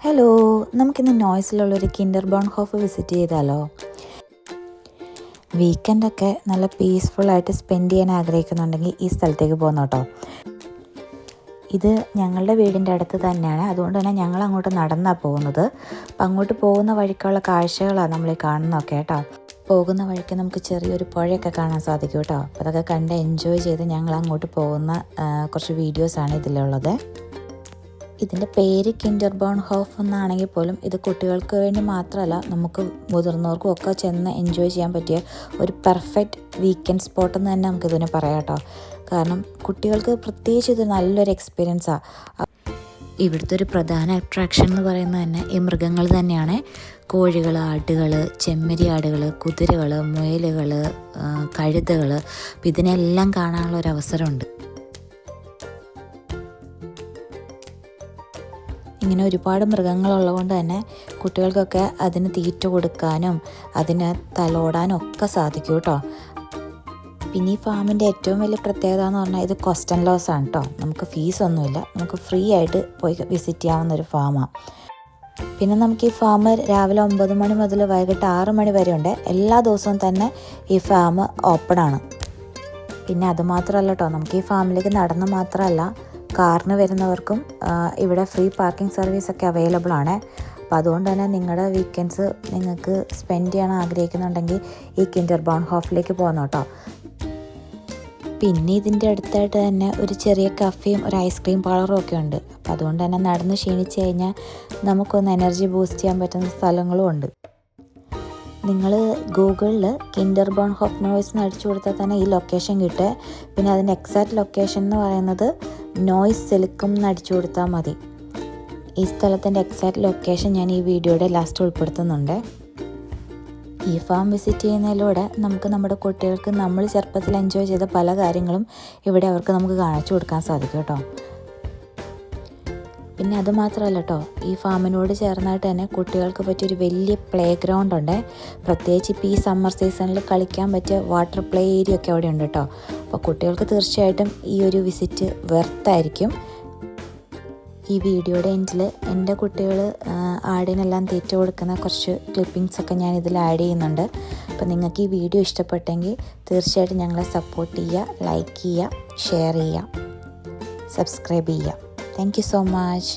Hello, നമുക്കിന്ന് നോയ്സിലുള്ളൊരു Kinder ബോൺഹോഫ് visit ചെയ്താലോ? വീക്കെൻഡൊക്കെ നല്ല പീസ്ഫുള്ളായിട്ട് സ്പെൻഡ് ചെയ്യാൻ ആഗ്രഹിക്കുന്നുണ്ടെങ്കിൽ ഈ സ്ഥലത്തേക്ക് പോകുന്നു കേട്ടോ. ഇത് ഞങ്ങളുടെ വീടിൻ്റെ അടുത്ത് തന്നെയാണ്, അതുകൊണ്ട് തന്നെ ഞങ്ങൾ അങ്ങോട്ട് നടന്നാണ് പോകുന്നത്. അപ്പം അങ്ങോട്ട് പോകുന്ന വഴിക്കുള്ള കാഴ്ചകളാണ് നമ്മൾ ഈ കാണുന്നതൊക്കെ കേട്ടോ. പോകുന്ന വഴിക്ക് നമുക്ക് ചെറിയൊരു പുഴയൊക്കെ കാണാൻ സാധിക്കും കേട്ടോ. അപ്പോൾ അതൊക്കെ കണ്ട് എൻജോയ് ചെയ്ത് ഞങ്ങൾ അങ്ങോട്ട് പോകുന്ന കുറച്ച് വീഡിയോസാണ് ഇതിലുള്ളത്. ഇതിൻ്റെ പേര് കിൻഡർ ബോൺഹോഫ് എന്നാണെങ്കിൽ പോലും ഇത് കുട്ടികൾക്ക് വേണ്ടി മാത്രമല്ല, നമുക്ക് മുതിർന്നവർക്കും ഒക്കെ ചെന്ന് എൻജോയ് ചെയ്യാൻ പറ്റിയ ഒരു പെർഫെക്റ്റ് വീക്കെൻഡ് സ്പോട്ട് എന്ന് തന്നെ നമുക്കിതിനെ പറയാം കേട്ടോ. കാരണം കുട്ടികൾക്ക് പ്രത്യേകിച്ച് ഇത് നല്ലൊരു എക്സ്പീരിയൻസാണ്. ഇവിടുത്തെ ഒരു പ്രധാന അട്രാക്ഷൻ എന്ന് പറയുന്നത് തന്നെ ഈ മൃഗങ്ങൾ തന്നെയാണ്. കോഴികൾ, ആടുകൾ, ചെമ്മരിയാടുകൾ, കുതിരകൾ, മുയലുകൾ, കഴുതകൾ, അപ്പം ഇതിനെല്ലാം കാണാനുള്ള ഒരു അവസരമുണ്ട്. ഇങ്ങനെ ഒരുപാട് മൃഗങ്ങളുള്ളത് കൊണ്ട് തന്നെ കുട്ടികൾക്കൊക്കെ അതിന് തീറ്റ കൊടുക്കാനും അതിന് തലോടാനും ഒക്കെ സാധിക്കും കേട്ടോ. പിന്നെ ഈ ഫാമിൻ്റെ ഏറ്റവും വലിയ പ്രത്യേകത എന്ന് പറഞ്ഞാൽ ഇത് കോസ്റ്റ് ആൻഡ് ലോസ് ആണ് കേട്ടോ. നമുക്ക് ഫീസൊന്നുമില്ല, നമുക്ക് ഫ്രീ ആയിട്ട് പോയി വിസിറ്റ് ചെയ്യാവുന്നൊരു ഫാമാണ്. പിന്നെ നമുക്ക് ഈ ഫാം രാവിലെ 9 മണി മുതൽ വൈകിട്ട് 6 മണി വരെ ഉണ്ട്. എല്ലാ ദിവസവും തന്നെ ഈ ഫാം ഓപ്പൺ ആണ്. പിന്നെ അതുമാത്രമല്ല കേട്ടോ, നമുക്ക് ഈ ഫാമിലേക്ക് നടന്ന് മാത്രമല്ല, കാറിന് വരുന്നവർക്കും ഇവിടെ ഫ്രീ പാർക്കിംഗ് സർവീസൊക്കെ അവൈലബിൾ ആണ്. അപ്പോൾ അതുകൊണ്ട് തന്നെ നിങ്ങളുടെ വീക്കെൻഡ്സ് നിങ്ങൾക്ക് സ്പെൻഡ് ചെയ്യാൻ ആഗ്രഹിക്കുന്നുണ്ടെങ്കിൽ ഈ കിൻഡർ ബോൺഹോഫിലേക്ക് പോകണം കേട്ടോ. പിന്നെ ഇതിൻ്റെ അടുത്തായിട്ട് തന്നെ ഒരു ചെറിയ കഫേയും ഒരു ഐസ്ക്രീം പാർലറും ഒക്കെ ഉണ്ട്. അപ്പോൾ അതുകൊണ്ട് തന്നെ നടന്ന് ക്ഷീണിച്ച് കഴിഞ്ഞാൽ നമുക്കൊന്ന് എനർജി ബൂസ്റ്റ് ചെയ്യാൻ പറ്റുന്ന സ്ഥലങ്ങളും ഉണ്ട്. നിങ്ങൾ ഗൂഗിളിൽ കിൻഡർ ബോൺഹോഫ് നോയ്സ് എന്ന് അടിച്ചു കൊടുത്താൽ തന്നെ ഈ ലൊക്കേഷൻ കിട്ടുക. പിന്നെ അതിൻ്റെ എക്സാക്റ്റ് ലൊക്കേഷൻ എന്ന് പറയുന്നത് നോയ്സ് സെലിക്കും എന്ന് അടിച്ചു കൊടുത്താൽ മതി. ഈ സ്ഥലത്തിൻ്റെ എക്സാക്റ്റ് ലൊക്കേഷൻ ഞാൻ ഈ വീഡിയോയുടെ ലാസ്റ്റ് ഉൾപ്പെടുത്തുന്നുണ്ട്. ഈ ഫാം വിസിറ്റ് ചെയ്യുന്നതിലൂടെ നമുക്ക് നമ്മുടെ കുട്ടികൾക്ക് നമ്മൾ ചെറുപ്പത്തിൽ എൻജോയ് ചെയ്ത പല കാര്യങ്ങളും ഇവിടെ അവർക്ക് നമുക്ക് കാണിച്ചു കൊടുക്കാൻ സാധിക്കും കേട്ടോ. പിന്നെ അതുമാത്രമല്ല കേട്ടോ, ഈ ഫാമിനോട് ചേർന്നായിട്ട് തന്നെ കുട്ടികൾക്ക് പറ്റിയൊരു വലിയ പ്ലേ ഗ്രൗണ്ട് ഉണ്ട്. പ്രത്യേകിച്ച് ഇപ്പോൾ ഈ സമ്മർ സീസണിൽ കളിക്കാൻ പറ്റിയ വാട്ടർ പ്ലേ ഏരിയ ഒക്കെ അവിടെ ഉണ്ട് കേട്ടോ. അപ്പോൾ കുട്ടികൾക്ക് തീർച്ചയായിട്ടും ഈ ഒരു വിസിറ്റ് വെർത്തായിരിക്കും. ഈ വീഡിയോയുടെ എൻഡിൽ എൻ്റെ കുട്ടികൾ ആടിനെല്ലാം തീറ്റ കൊടുക്കുന്ന കുറച്ച് ക്ലിപ്പിങ്സൊക്കെ ഞാൻ ഇതിൽ ആഡ് ചെയ്യുന്നുണ്ട്. അപ്പോൾ നിങ്ങൾക്ക് ഈ വീഡിയോ ഇഷ്ടപ്പെട്ടെങ്കിൽ തീർച്ചയായിട്ടും ഞങ്ങളെ സപ്പോർട്ട് ചെയ്യുക, ലൈക്ക് ചെയ്യുക, ഷെയർ ചെയ്യുക, സബ്സ്ക്രൈബ് ചെയ്യുക. Thank you so much.